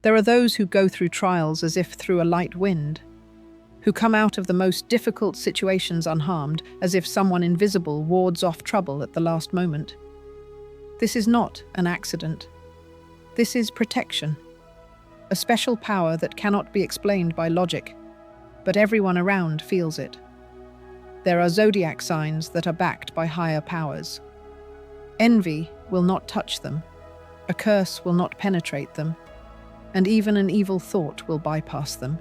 There are those who go through trials as if through a light wind, who come out of the most difficult situations unharmed, as if someone invisible wards off trouble at the last moment. This is not an accident. This is protection, a special power that cannot be explained by logic, but everyone around feels it. There are zodiac signs that are backed by higher powers. Envy will not touch them, a curse will not penetrate them, and even an evil thought will bypass them.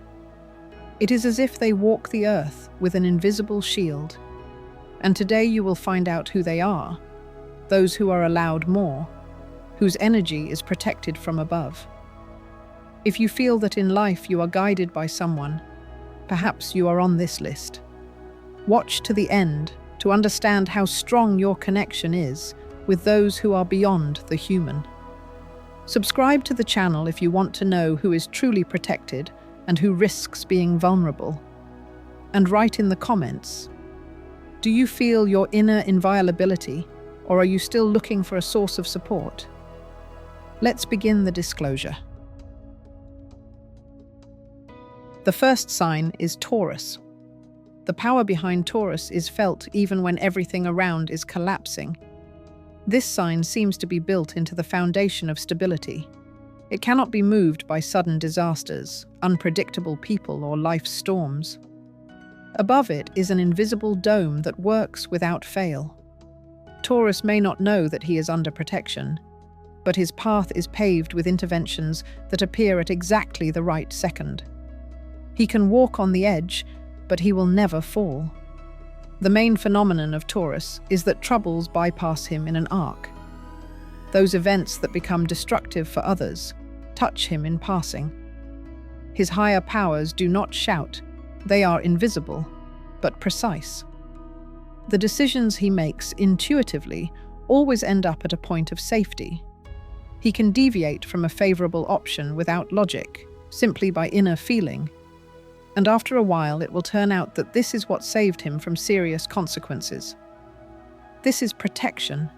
It is as if they walk the earth with an invisible shield, and today you will find out who they are, those who are allowed more, whose energy is protected from above. If you feel that in life you are guided by someone, perhaps you are on this list. Watch to the end to understand how strong your connection is with those who are beyond the human. Subscribe to the channel if you want to know who is truly protected and who risks being vulnerable. And write in the comments, do you feel your inner inviolability, or are you still looking for a source of support? Let's begin the disclosure. The first sign is Taurus. The power behind Taurus is felt even when everything around is collapsing. This sign seems to be built into the foundation of stability. It cannot be moved by sudden disasters, unpredictable people, or life's storms. Above it is an invisible dome that works without fail. Taurus may not know that he is under protection, but his path is paved with interventions that appear at exactly the right second. He can walk on the edge, but he will never fall. The main phenomenon of Taurus is that troubles bypass him in an arc. Those events that become destructive for others touch him in passing. His higher powers do not shout, they are invisible, but precise. The decisions he makes intuitively always end up at a point of safety. He can deviate from a favorable option without logic, simply by inner feeling. And after a while it will turn out that this is what saved him from serious consequences. This is protection.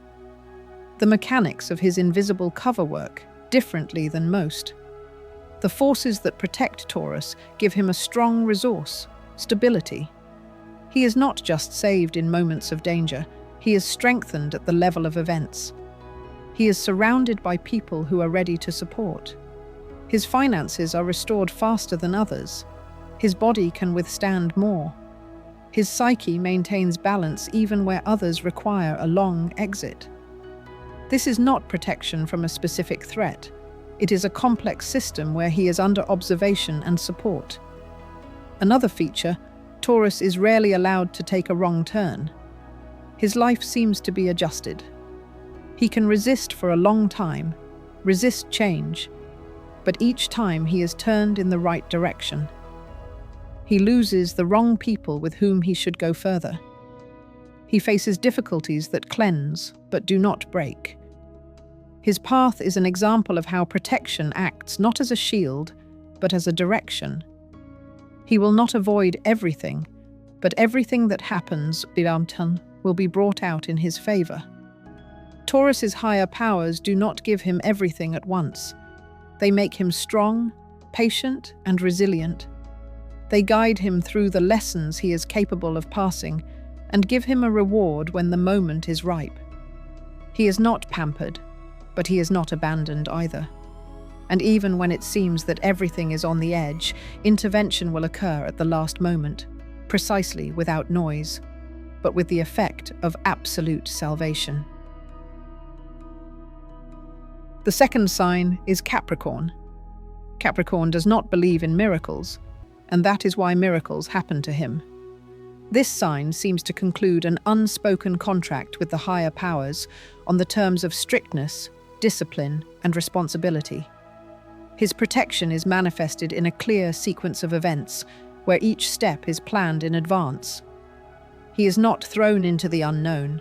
The mechanics of his invisible cover work differently than most. The forces that protect Taurus give him a strong resource, stability. He is not just saved in moments of danger, he is strengthened at the level of events. He is surrounded by people who are ready to support. His finances are restored faster than others. His body can withstand more. His psyche maintains balance even where others require a long exit. This is not protection from a specific threat. It is a complex system where he is under observation and support. Another feature, Taurus is rarely allowed to take a wrong turn. His life seems to be adjusted. He can resist for a long time, resist change, but each time he is turned in the right direction. He loses the wrong people with whom he should go further. He faces difficulties that cleanse but do not break. His path is an example of how protection acts not as a shield, but as a direction. He will not avoid everything, but everything that happens will be brought out in his favor. Taurus's higher powers do not give him everything at once. They make him strong, patient, and resilient. They guide him through the lessons he is capable of passing and give him a reward when the moment is ripe. He is not pampered, but he is not abandoned either. And even when it seems that everything is on the edge, intervention will occur at the last moment, precisely without noise, but with the effect of absolute salvation. The second sign is Capricorn. Capricorn does not believe in miracles, and that is why miracles happen to him. This sign seems to conclude an unspoken contract with the higher powers on the terms of strictness, discipline, and responsibility. His protection is manifested in a clear sequence of events, where each step is planned in advance. He is not thrown into the unknown.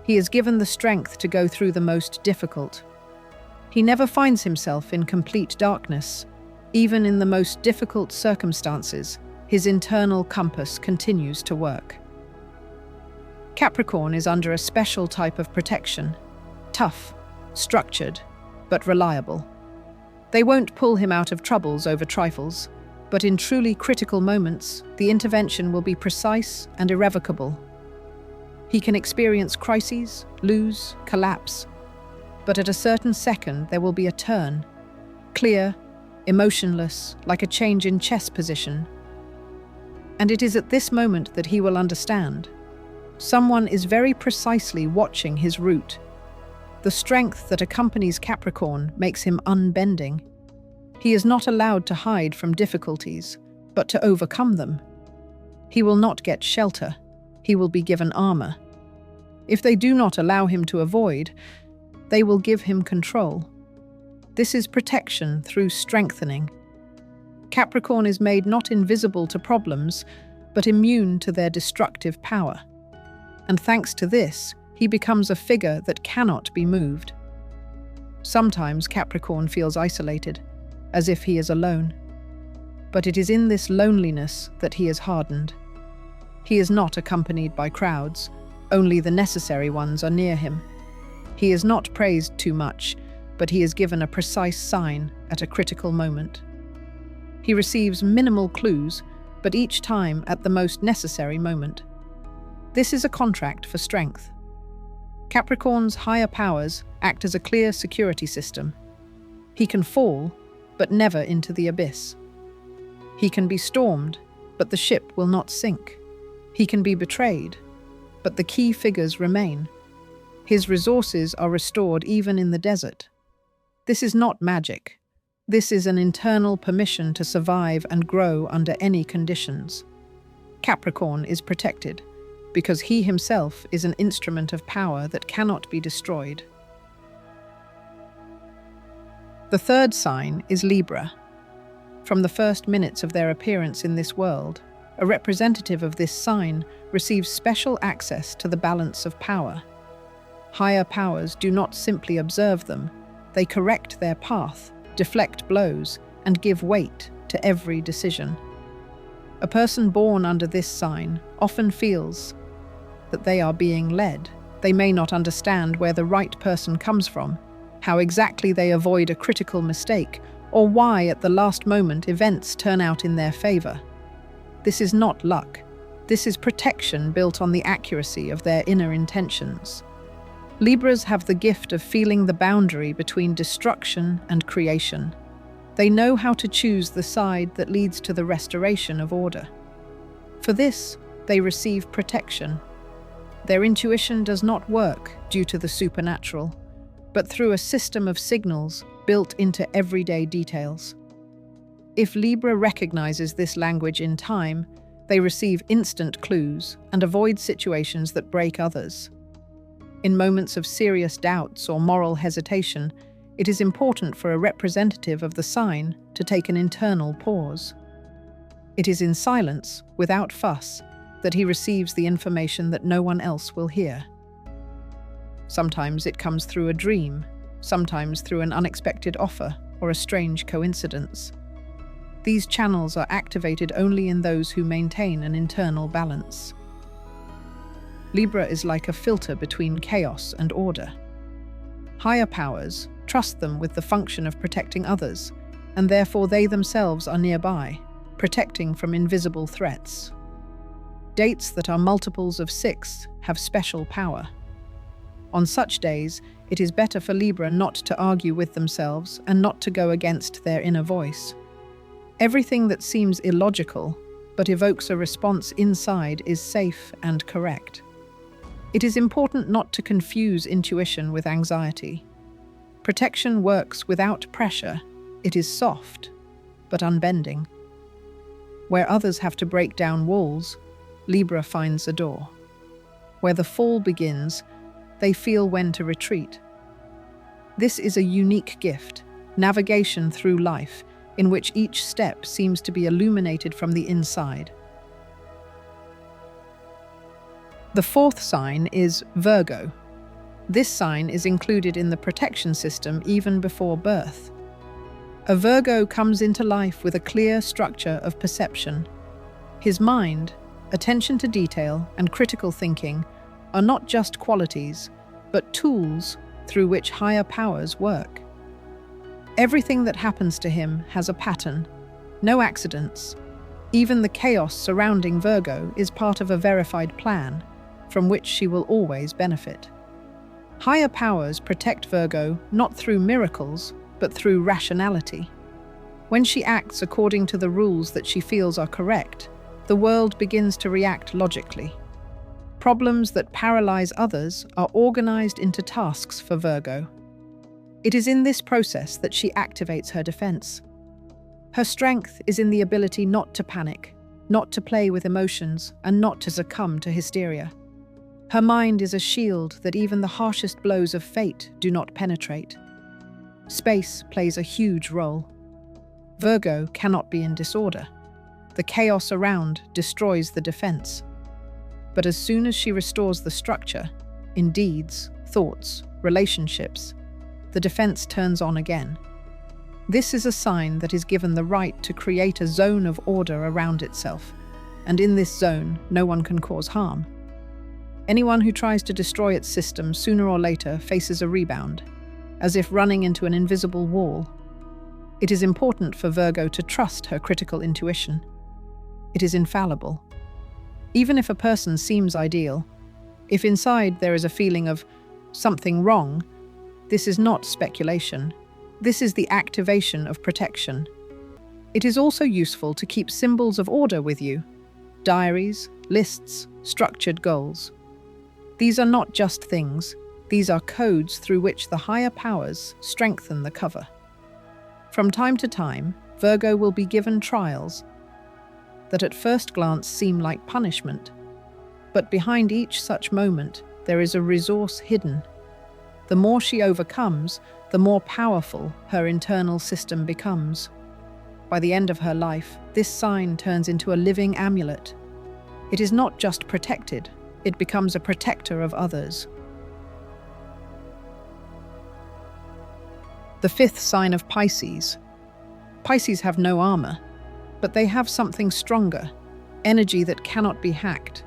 He is given the strength to go through the most difficult. He never finds himself in complete darkness. Even in the most difficult circumstances, his internal compass continues to work. Capricorn is under a special type of protection, tough, structured, but reliable. They won't pull him out of troubles over trifles, but in truly critical moments, the intervention will be precise and irrevocable. He can experience crises, lose, collapse, but at a certain second there will be a turn, clear, emotionless, like a change in chess position. And it is at this moment that he will understand. Someone is very precisely watching his route. The strength that accompanies Capricorn makes him unbending. He is not allowed to hide from difficulties, but to overcome them. He will not get shelter. He will be given armor. If they do not allow him to avoid, they will give him control. This is protection through strengthening. Capricorn is made not invisible to problems, but immune to their destructive power. And thanks to this, he becomes a figure that cannot be moved. Sometimes Capricorn feels isolated, as if he is alone. But it is in this loneliness that he is hardened. He is not accompanied by crowds, only the necessary ones are near him. He is not praised too much, but he is given a precise sign at a critical moment. He receives minimal clues, but each time at the most necessary moment. This is a contract for strength. Capricorn's higher powers act as a clear security system. He can fall, but never into the abyss. He can be stormed, but the ship will not sink. He can be betrayed, but the key figures remain. His resources are restored even in the desert. This is not magic. This is an internal permission to survive and grow under any conditions. Capricorn is protected because he himself is an instrument of power that cannot be destroyed. The third sign is Libra. From the first minutes of their appearance in this world, a representative of this sign receives special access to the balance of power. Higher powers do not simply observe them, they correct their path, deflect blows, and give weight to every decision. A person born under this sign often feels that they are being led. They may not understand where the right person comes from, how exactly they avoid a critical mistake, or why at the last moment events turn out in their favor. This is not luck. This is protection built on the accuracy of their inner intentions. Libras have the gift of feeling the boundary between destruction and creation. They know how to choose the side that leads to the restoration of order. For this, they receive protection. Their intuition does not work due to the supernatural, but through a system of signals built into everyday details. If Libra recognizes this language in time, they receive instant clues and avoid situations that break others. In moments of serious doubts or moral hesitation, it is important for a representative of the sign to take an internal pause. It is in silence, without fuss, that he receives the information that no one else will hear. Sometimes it comes through a dream, sometimes through an unexpected offer or a strange coincidence. These channels are activated only in those who maintain an internal balance. Libra is like a filter between chaos and order. Higher powers trust them with the function of protecting others, and therefore they themselves are nearby, protecting from invisible threats. Dates that are multiples of 6 have special power. On such days, it is better for Libra not to argue with themselves and not to go against their inner voice. Everything that seems illogical but evokes a response inside is safe and correct. It is important not to confuse intuition with anxiety. Protection works without pressure. It is soft, but unbending. Where others have to break down walls, Libra finds a door. Where the fall begins, they feel when to retreat. This is a unique gift, navigation through life, in which each step seems to be illuminated from the inside. The fourth sign is Virgo. This sign is included in the protection system even before birth. A Virgo comes into life with a clear structure of perception. His mind, attention to detail, and critical thinking are not just qualities, but tools through which higher powers work. Everything that happens to him has a pattern, no accidents. Even the chaos surrounding Virgo is part of a verified plan, from which she will always benefit. Higher powers protect Virgo not through miracles, but through rationality. When she acts according to the rules that she feels are correct, the world begins to react logically. Problems that paralyze others are organized into tasks for Virgo. It is in this process that she activates her defense. Her strength is in the ability not to panic, not to play with emotions, and not to succumb to hysteria. Her mind is a shield that even the harshest blows of fate do not penetrate. Space plays a huge role. Virgo cannot be in disorder. The chaos around destroys the defense. But as soon as she restores the structure, in deeds, thoughts, relationships, the defense turns on again. This is a sign that is given the right to create a zone of order around itself, and in this zone, no one can cause harm. Anyone who tries to destroy its system sooner or later faces a rebound, as if running into an invisible wall. It is important for Virgo to trust her critical intuition. It is infallible. Even if a person seems ideal, if inside there is a feeling of something wrong, this is not speculation. This is the activation of protection. It is also useful to keep symbols of order with you: diaries, lists, structured goals. These are not just things, these are codes through which the higher powers strengthen the cover. From time to time, Virgo will be given trials that at first glance seem like punishment, but behind each such moment there is a resource hidden. The more she overcomes, the more powerful her internal system becomes. By the end of her life, this sign turns into a living amulet. It is not just protected, it becomes a protector of others. The fifth sign of Pisces. Pisces have no armor, but they have something stronger, energy that cannot be hacked.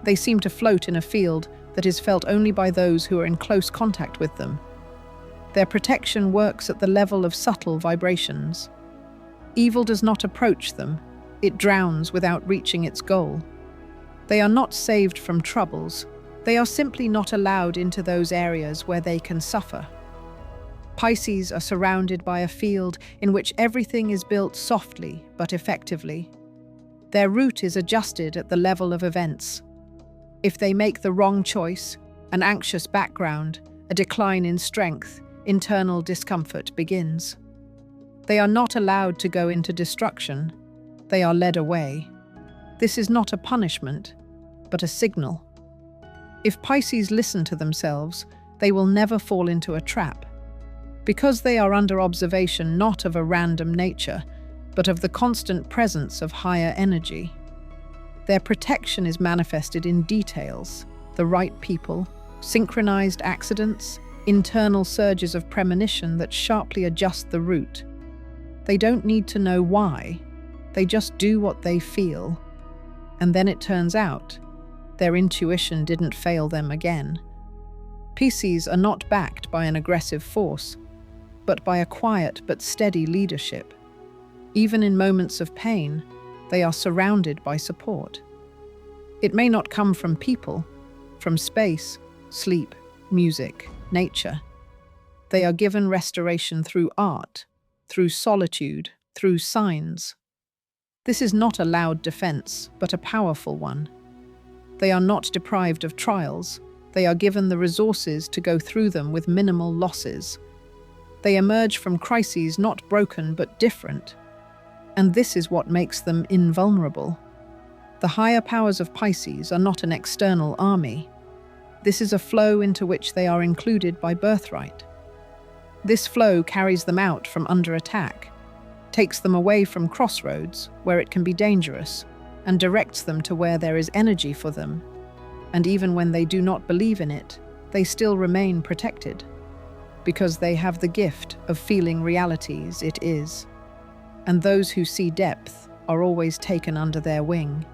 They seem to float in a field that is felt only by those who are in close contact with them. Their protection works at the level of subtle vibrations. Evil does not approach them, it drowns without reaching its goal. They are not saved from troubles, they are simply not allowed into those areas where they can suffer. Pisces are surrounded by a field in which everything is built softly but effectively. Their route is adjusted at the level of events. If they make the wrong choice, an anxious background, a decline in strength, internal discomfort begins. They are not allowed to go into destruction. They are led away. This is not a punishment, but a signal. If Pisces listen to themselves, they will never fall into a trap. Because they are under observation not of a random nature, but of the constant presence of higher energy. Their protection is manifested in details: the right people, synchronized accidents, internal surges of premonition that sharply adjust the route. They don't need to know why, they just do what they feel. And then it turns out, their intuition didn't fail them again. Pisces are not backed by an aggressive force, but by a quiet but steady leadership. Even in moments of pain, they are surrounded by support. It may not come from people, from space, sleep, music, nature. They are given restoration through art, through solitude, through signs. This is not a loud defense, but a powerful one. They are not deprived of trials. They are given the resources to go through them with minimal losses. They emerge from crises not broken but different. And this is what makes them invulnerable. The higher powers of Pisces are not an external army. This is a flow into which they are included by birthright. This flow carries them out from under attack, takes them away from crossroads where it can be dangerous, and directs them to where there is energy for them. And even when they do not believe in it, they still remain protected, because they have the gift of feeling realities it is. And those who see depth are always taken under their wing.